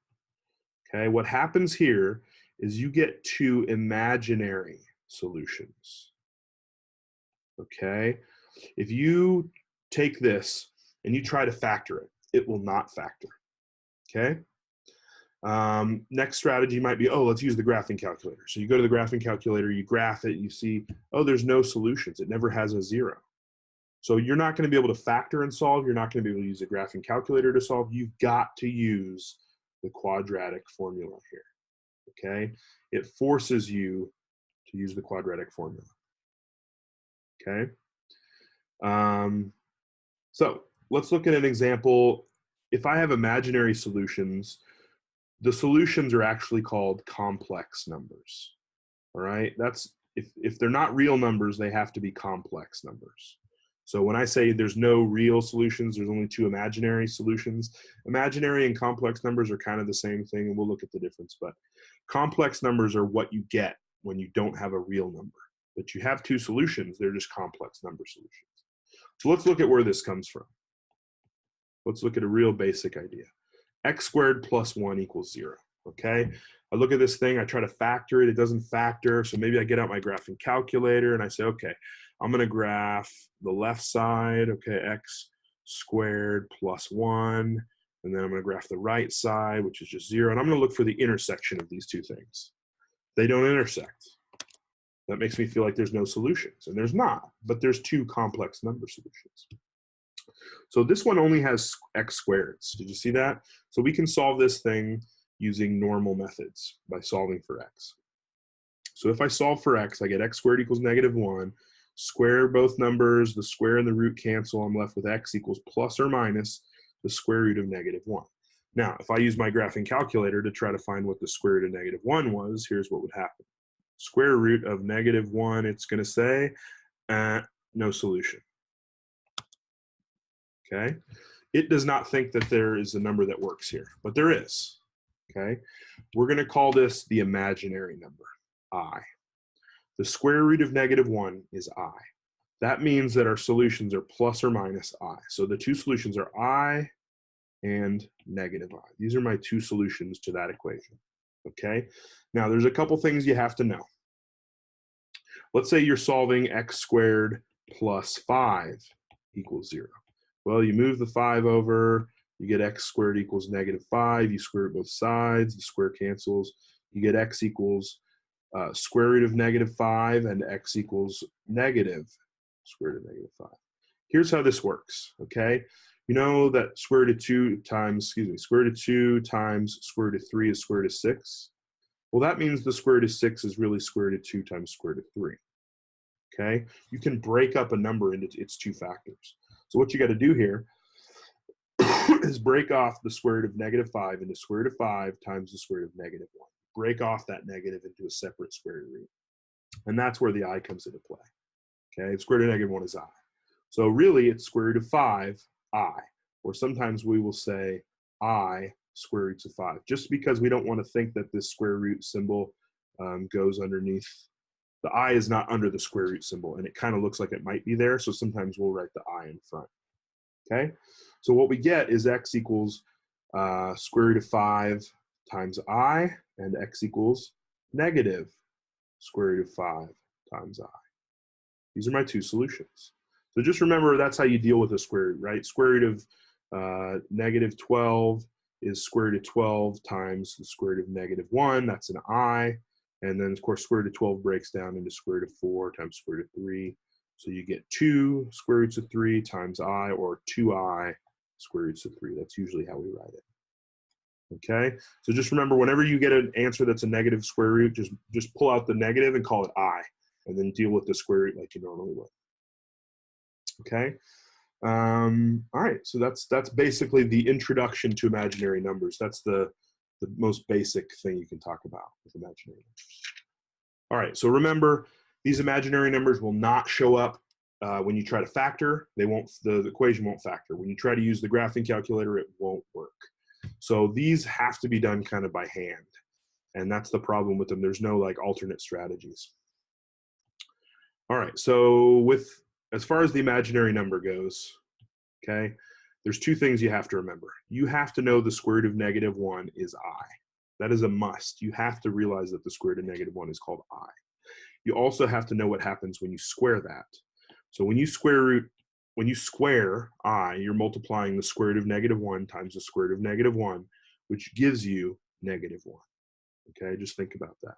Okay, what happens here is you get two imaginary solutions. Okay, if you take this and you try to factor it, it will not factor. Okay, next strategy might be, oh, let's use the graphing calculator. So you go to the graphing calculator, you graph it, you see, oh, there's no solutions. It never has a zero. So you're not going to be able to factor and solve. You're not going to be able to use a graphing calculator to solve. You've got to use the quadratic formula here, okay? It forces you to use the quadratic formula, okay? So let's look at an example. If I have imaginary solutions, the solutions are actually called complex numbers, all right? That's, if they're not real numbers, they have to be complex numbers. So when I say there's no real solutions, there's only two imaginary solutions. Imaginary and complex numbers are kind of the same thing, and we'll look at the difference. But complex numbers are what you get when you don't have a real number. But you have two solutions, they're just complex number solutions. So let's look at where this comes from. Let's look at a real basic idea. X squared plus 1 equals 0, okay? I look at this thing, I try to factor it, it doesn't factor, so maybe I get out my graphing calculator and I say, okay, I'm going to graph the left side, okay, x squared plus 1, and then I'm going to graph the right side, which is just 0, and I'm going to look for the intersection of these two things. They don't intersect. That makes me feel like there's no solutions, and there's not, but there's two complex number solutions. So this one only has x squareds. Did you see that? So we can solve this thing using normal methods by solving for x. So if I solve for x, I get x squared equals negative 1. Square both numbers, the square and the root cancel. I'm left with x equals plus or minus the square root of negative 1. Now, if I use my graphing calculator to try to find what the square root of negative 1 was, here's what would happen. Square root of negative 1, it's going to say no solution. okay? It does not think that there is a number that works here, but there is, okay? We're going to call this the imaginary number, I. The square root of -1 is I. That means that our solutions are plus or minus I. So the two solutions are I and negative I. These are my two solutions to that equation, okay? Now, there's a couple things you have to know. Let's say you're solving x squared plus 5 equals 0. Well, you move the 5 over, you get x squared equals -5. You square both sides, the square cancels. You get x equals square root of -5, and x equals negative square root of -5. Here's how this works, okay? You know that square root of 2 times, square root of 2 times square root of 3 is square root of 6? Well, that means the square root of 6 is really square root of 2 times square root of 3, okay? You can break up a number into its two factors. So what you got to do here is break off the square root of -5 into square root of 5 times the square root of -1. Break off that negative into a separate square root. And that's where the I comes into play. Okay, square root of -1 is I. So really it's square root of 5, I. Or sometimes we will say I square roots of 5, just because we don't want to think that this square root symbol goes underneath. The I is not under the square root symbol, and it kind of looks like it might be there, so sometimes we'll write the I in front. Okay, so what we get is x equals square root of 5 times I, and x equals negative square root of 5 times I. These are my two solutions. So just remember, that's how you deal with a square root, right? Square root of -12 is square root of 12 times the square root of -1. That's an I. And then, of course, square root of 12 breaks down into square root of 4 times square root of 3. So you get 2 square roots of 3 times I, or 2I square roots of 3. That's usually how we write it. Okay, so just remember, whenever you get an answer that's a negative square root, just pull out the negative and call it I, and then deal with the square root like you normally would. Okay, all right, so that's basically the introduction to imaginary numbers. That's the most basic thing you can talk about with imaginary numbers. All right, so remember, these imaginary numbers will not show up when you try to factor. They won't. The equation won't factor. When you try to use the graphing calculator, it won't work. So these have to be done kind of by hand, and that's the problem with them. There's no like alternate strategies. All right, so as far as the imaginary number goes, okay, there's two things you have to remember. You have to know the square root of -1 is I. That is a must. You have to realize that the square root of -1 is called I. You also have to know what happens when you square that. So when you square I, you're multiplying the square root of -1 times the square root of -1, which gives you -1. Okay, just think about that,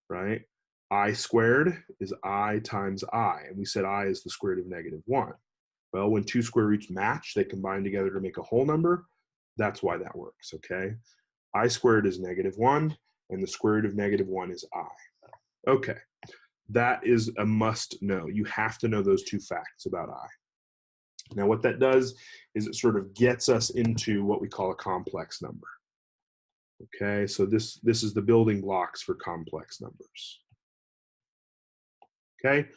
right? I squared is I times I, and we said I is the square root of -1. Well, when two square roots match, they combine together to make a whole number. That's why that works, okay? I squared is -1, and the square root of -1 is I. Okay, that is a must know. You have to know those two facts about I. Now, what that does is it sort of gets us into what we call a complex number. Okay, so this is the building blocks for complex numbers. Okay,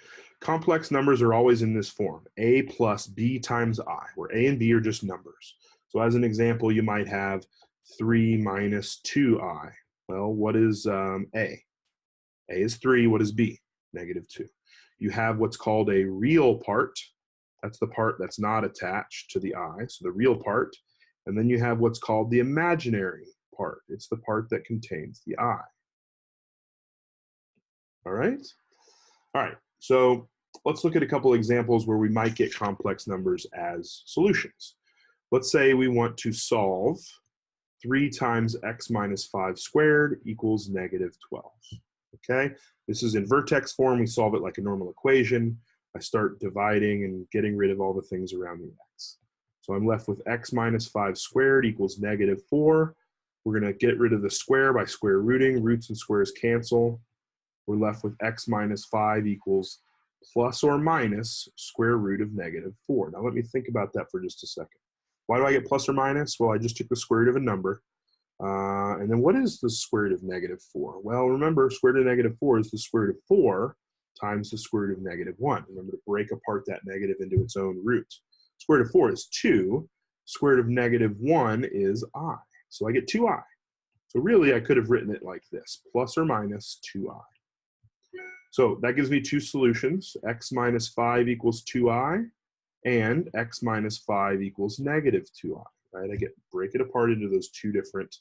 complex numbers are always in this form, a plus b times I, where a and b are just numbers. So as an example, you might have 3 minus 2i. Well, what is A? A is 3. What is b? -2. You have what's called a real part. That's the part that's not attached to the I, so the real part. And then you have what's called the imaginary part. It's the part that contains the I. All right? All right, so let's look at a couple examples where we might get complex numbers as solutions. Let's say we want to solve 3 times x minus 5 squared equals -12. Okay, this is in vertex form. We solve it like a normal equation. I start dividing and getting rid of all the things around the x. So I'm left with x minus 5 squared equals -4. We're going to get rid of the square by square rooting. Roots and squares cancel. We're left with x minus 5 equals plus or minus square root of -4. Now let me think about that for just a second. Why do I get plus or minus? Well, I just took the square root of a number. And then what is the square root of -4? Well, remember, square root of -4 is the square root of 4 times the square root of -1. Remember to break apart that negative into its own root. Square root of 4 is 2. Square root of negative 1 is I. So I get 2I. So really, I could have written it like this, plus or minus 2I. So that gives me two solutions. X minus 5 equals 2I, and x minus 5 equals negative 2I. Right? I break it apart into those two different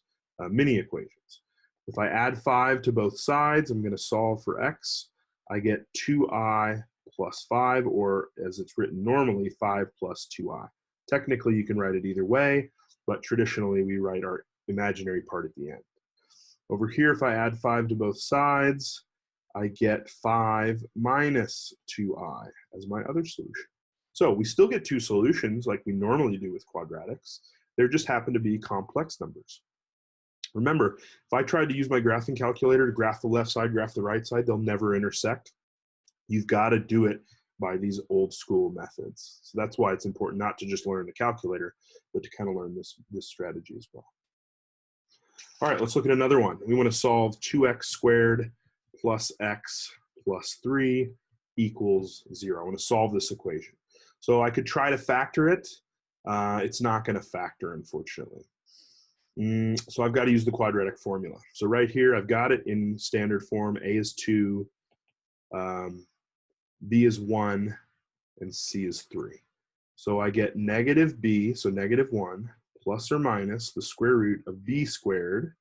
mini equations. If I add 5 to both sides, I'm going to solve for x. I get 2I plus 5, or as it's written normally, 5 plus 2I. Technically, you can write it either way, but traditionally, we write our imaginary part at the end. Over here, if I add 5 to both sides, I get 5 minus 2I as my other solution. So we still get two solutions like we normally do with quadratics. There just happen to be complex numbers. Remember, if I tried to use my graphing calculator to graph the left side, graph the right side, they'll never intersect. You've got to do it by these old school methods. So that's why it's important not to just learn the calculator, but to kind of learn this strategy as well. All right, let's look at another one. We want to solve 2x squared plus x plus 3 equals 0. I want to solve this equation. So I could try to factor it. It's not going to factor, unfortunately. So I've got to use the quadratic formula. So right here, I've got it in standard form. A is 2, B is 1, and C is 3. So I get negative B, so negative 1, plus or minus the square root of B squared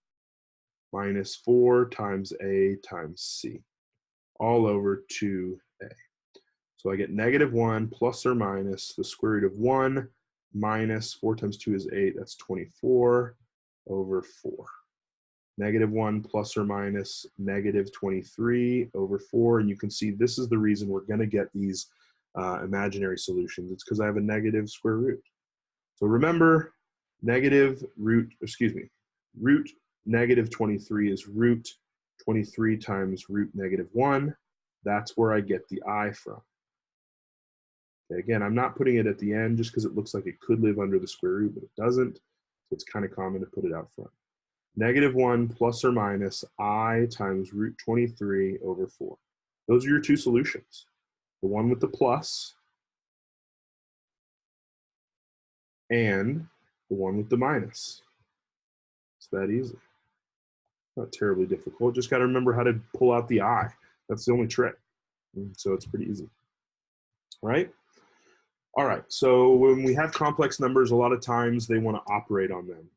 minus 4 times A times C, all over 2A. So I get negative 1 plus or minus the square root of 1 minus 4 times 2 is 8. That's 24 over 4. Negative 1 plus or minus negative 23 over 4. And you can see this is the reason we're going to get these imaginary solutions. It's because I have a negative square root. So remember, root negative 23 is root 23 times root negative 1. That's where I get the I from. Okay, again, I'm not putting it at the end just because it looks like it could live under the square root, but it doesn't. So it's kind of common to put it out front. Negative 1 plus or minus I times root 23 over 4. Those are your two solutions. The one with the plus and the one with the minus. It's that easy. Not terribly difficult. Just got to remember how to pull out the I. That's the only trick. So it's pretty easy. Right? All right. So when we have complex numbers, a lot of times they want to operate on them.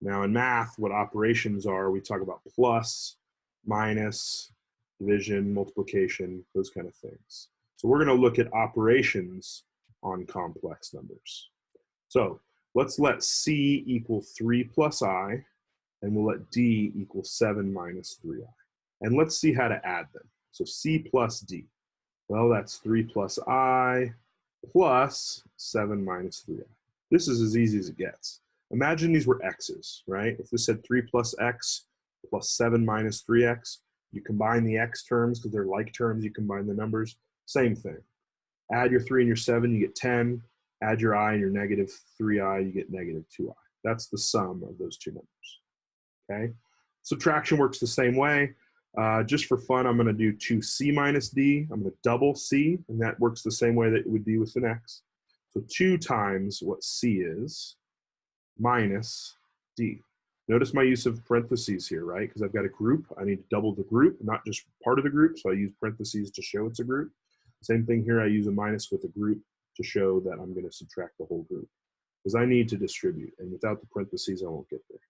Now in math, what operations are, we talk about plus, minus, division, multiplication, those kind of things. So we're going to look at operations on complex numbers. So let's let C equal 3 plus I, and we'll let D equal 7 minus 3I. And let's see how to add them. So C plus D. Well, that's 3 plus I plus 7 minus 3I. This is as easy as it gets. Imagine these were x's, right? If this said 3 plus x plus 7 minus 3x, you combine the x terms because they're like terms, you combine the numbers, same thing. Add your 3 and your 7, you get 10. Add your I and your negative 3i, you get negative 2i. That's the sum of those two numbers, okay? Subtraction works the same way. Just for fun, I'm going to do 2c minus d. I'm going to double c, and that works the same way that it would be with an x. So 2 times what c is minus d. Notice my use of parentheses here, right? Because I've got a group. I need to double the group, not just part of the group. So I use parentheses to show it's a group. Same thing here. I use a minus with a group to show that I'm going to subtract the whole group. Because I need to distribute. And without the parentheses, I won't get there.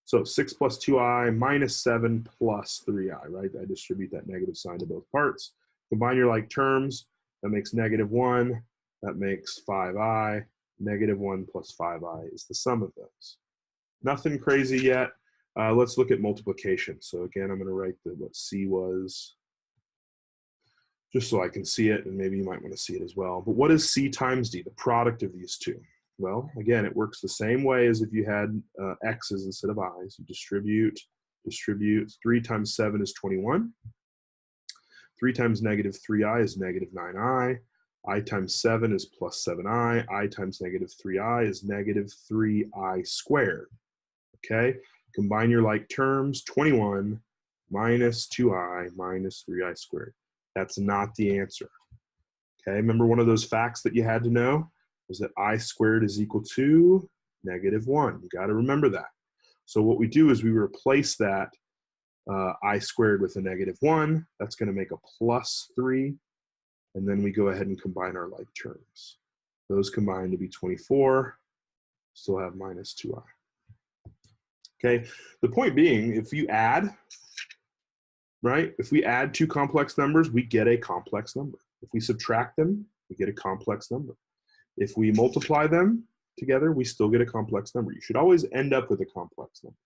So 6 plus 2i minus 7 plus 3i, right? I distribute that negative sign to both parts. Combine your like terms. That makes negative 1. That makes 5i. Negative 1 plus 5i is the sum of those. Nothing crazy yet. Let's look at multiplication. So again, I'm going to write what C was, just so I can see it, and maybe you might want to see it as well. But what is C times D, the product of these two? Well, again, it works the same way as if you had x's instead of i's. You distribute. 3 times 7 is 21. 3 times negative 3i is negative 9i. I times 7 is plus 7i. I times negative 3i is negative 3i squared. Okay? Combine your like terms. 21 minus 2i minus 3i squared. That's not the answer. Okay? Remember one of those facts that you had to know? is that I squared is equal to -1. You got to remember that. So what we do is we replace that I squared with a -1. That's going to make a +3. And then we go ahead and combine our like terms. Those combine to be 24. Still have -2i. Okay, the point being, if you add, right? If we add two complex numbers, we get a complex number. If we subtract them, we get a complex number. If we multiply them together, we still get a complex number. You should always end up with a complex number,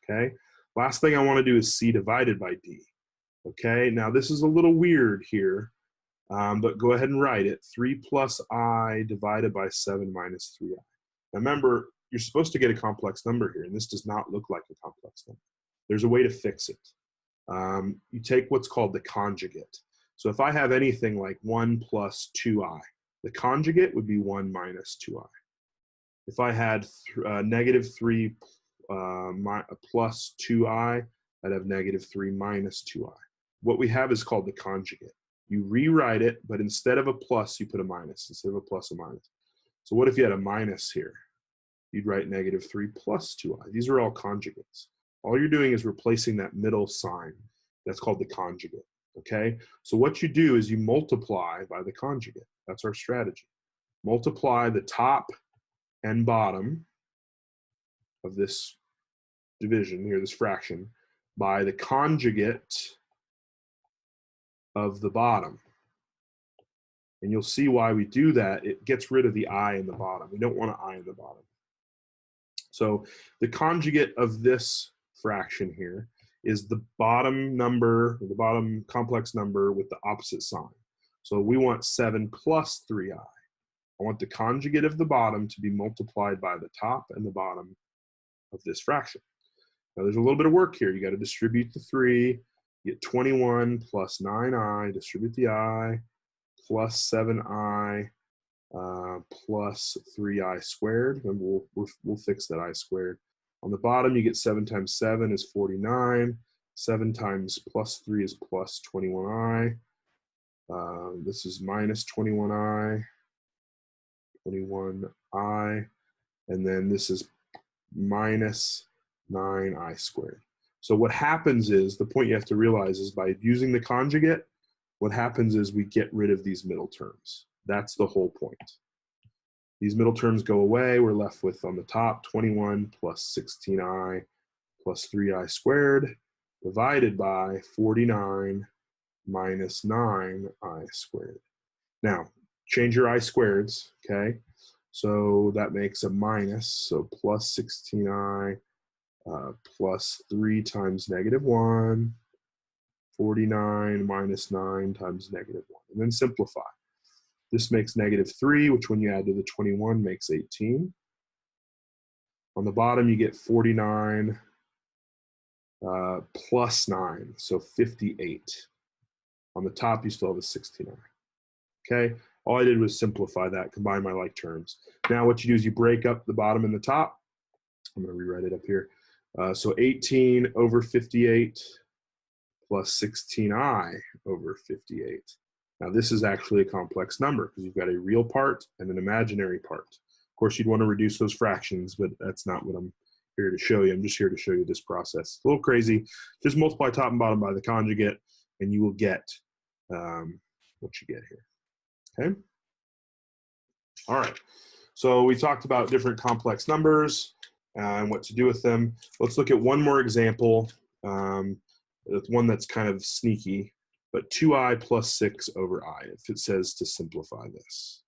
okay? Last thing I want to do is c divided by d, okay? Now this is a little weird here, but go ahead and write it. 3 plus I divided by 7 minus 3i. Now remember, you're supposed to get a complex number here, and this does not look like a complex number. There's a way to fix it. You take what's called the conjugate. So if I have anything like 1 plus 2i, the conjugate would be 1 minus 2i. If I had -3 plus 2i, I'd have -3 minus 2i. What we have is called the conjugate. You rewrite it, but instead of a plus, you put a minus. Instead of a plus, a minus. So what if you had a minus here? You'd write -3 plus 2i. These are all conjugates. All you're doing is replacing that middle sign. That's called the conjugate, okay? So what you do is you multiply by the conjugate. That's our strategy. Multiply the top and bottom of this division here, this fraction, by the conjugate of the bottom. And you'll see why we do that. It gets rid of the I in the bottom. We don't want an I in the bottom. So the conjugate of this fraction here is the bottom number, the bottom complex number with the opposite sign. So we want 7 plus 3i. I want the conjugate of the bottom to be multiplied by the top and the bottom of this fraction. Now there's a little bit of work here. You got to distribute the 3, get 21 plus 9i, distribute the I, plus 7i, plus 3i squared. And we'll fix that I squared. On the bottom, you get 7 times 7 is 49. 7 times plus 3 is plus 21i. This is minus 21i. 21i. And then this is minus 9i squared. So what happens is, the point you have to realize is by using the conjugate, what happens is we get rid of these middle terms. That's the whole point. These middle terms go away. We're left with, on the top, 21 plus 16i plus 3i squared divided by 49 minus 9i squared. Now, change your I squareds, okay? So that makes a minus, so plus 16i plus 3 times -1, 49 minus 9 times -1, and then simplify. This makes -3, which when you add to the 21 makes 18. On the bottom, you get 49 plus 9, so 58. On the top, you still have a 69. Okay, all I did was simplify that, combine my like terms. Now what you do is you break up the bottom and the top. I'm going to rewrite it up here. So 18 over 58 plus 16i over 58. Now this is actually a complex number because you've got a real part and an imaginary part. Of course, you'd want to reduce those fractions, but that's not what I'm here to show you. I'm just here to show you this process. It's a little crazy. Just multiply top and bottom by the conjugate, and you will get what you get here. Okay? All right. So we talked about different complex numbers and what to do with them. Let's look at one more example. One that's kind of sneaky, but 2i plus 6 over I, if it says to simplify this.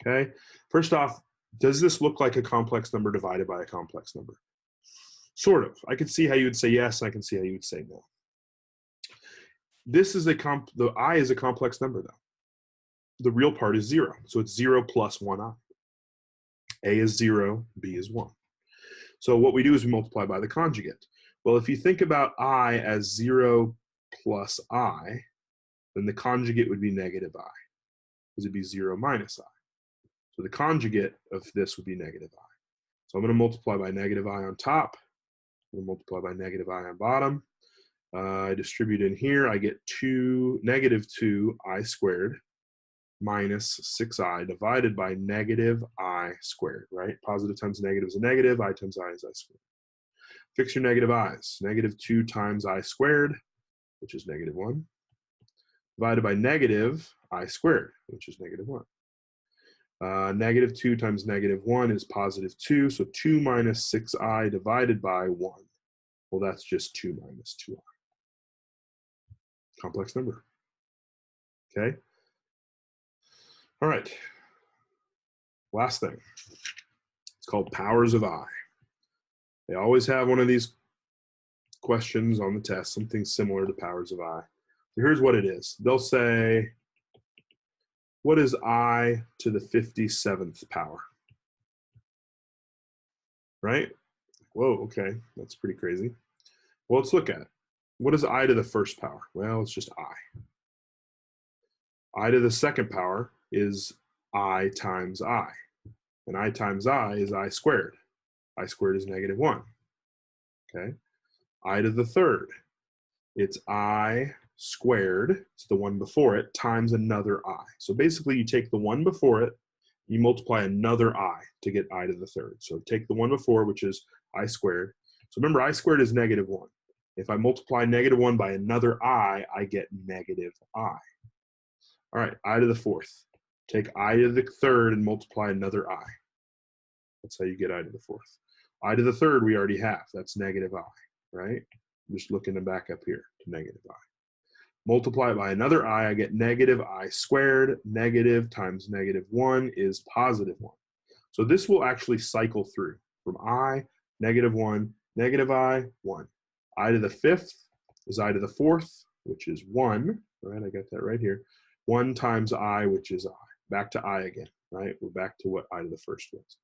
Okay? First off, does this look like a complex number divided by a complex number? Sort of. I can see how you would say yes, and I can see how you would say no. This is the I is a complex number, though. The real part is 0, so it's 0 plus 1i. A is 0, B is 1. So what we do is we multiply by the conjugate. Well, if you think about I as 0 plus I, then the conjugate would be negative I, because it'd be 0 minus I. So the conjugate of this would be negative I. So I'm going to multiply by negative I on top. I'm going to multiply by negative I on bottom. I distribute in here. I get negative 2 I squared minus 6i divided by negative I squared, right? Positive times negative is a negative, I times I is I squared. Fix your negative i's. Negative 2 times I squared, which is negative 1, divided by negative I squared, which is negative 1. Negative 2 times negative 1 is positive 2, so 2 minus 6i divided by 1. Well, that's just 2 minus 2i. Complex number. Okay? All right. Last thing. It's called powers of I. They always have one of these questions on the test, something similar to powers of I. So here's what it is. They'll say, what is I to the 57th power? Right? Whoa, okay, that's pretty crazy. Well, let's look at it. What is I to the first power? Well, it's just I. I to the second power is I times I. And I times I is I squared. I squared is negative 1. Okay. I to the third, it's I squared, it's the one before it, times another I. So basically you take the one before it, you multiply another I to get I to the third. So take the one before, which is I squared. So remember, I squared is negative 1. If I multiply negative 1 by another I get negative I. All right, I to the fourth. Take I to the third and multiply another I. That's how you get I to the fourth. I to the third we already have. That's negative I, right? I'm just looking to back up here to negative I. Multiply it by another I get negative I squared. Negative times negative 1 is positive 1. So this will actually cycle through from I, negative 1, negative I, 1. I to the fifth is I to the fourth, which is 1, right? I got that right here. 1 times I, which is I. Back to I again, right? We're back to what I to the first was.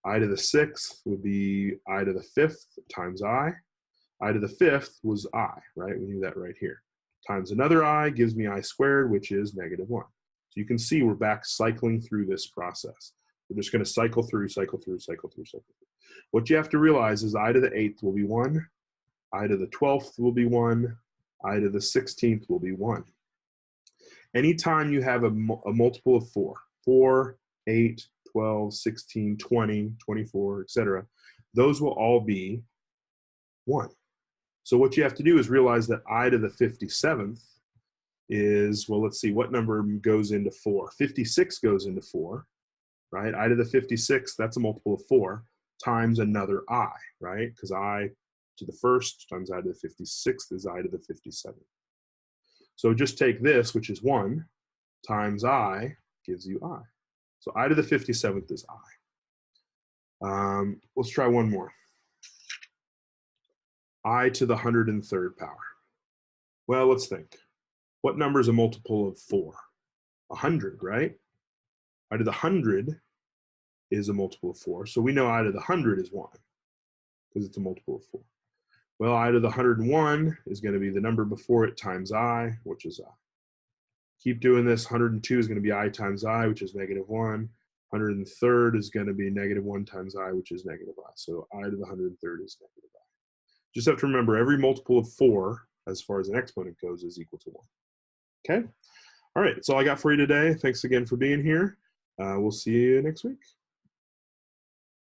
I to the sixth would be I to the fifth times I. I to the fifth was I, right? We knew that right here. Times another I gives me I squared, which is negative 1. So you can see we're back cycling through this process. We're just going to cycle through, cycle through, cycle through, cycle through. What you have to realize is I to the 8th will be 1. I to the 12th will be 1. I to the 16th will be 1. Anytime you have a multiple of 4, 4, 8, 12, 16, 20, 24, etc., those will all be 1. So what you have to do is realize that I to the 57th is, well, let's see, what number goes into 4? 56 goes into 4, right? I to the 56th, that's a multiple of 4, times another I, right? Because I to the first times I to the 56th is I to the 57th. So just take this, which is 1, times I gives you I. So I to the 57th is I. Let's try one more. I to the 103rd power. Well, let's think. What number is a multiple of 4? 100, right? I to the 100 is a multiple of 4. So we know I to the 100 is 1 because it's a multiple of 4. Well, I to the 101 is going to be the number before it times I, which is I. Keep doing this. 102 is going to be I times I, which is negative 1. 103rd is going to be negative 1 times I, which is negative I. So I to the 103rd is negative I. Just have to remember every multiple of 4, as far as an exponent goes, is equal to 1. Okay? All right, that's all I got for you today. Thanks again for being here. We'll see you next week.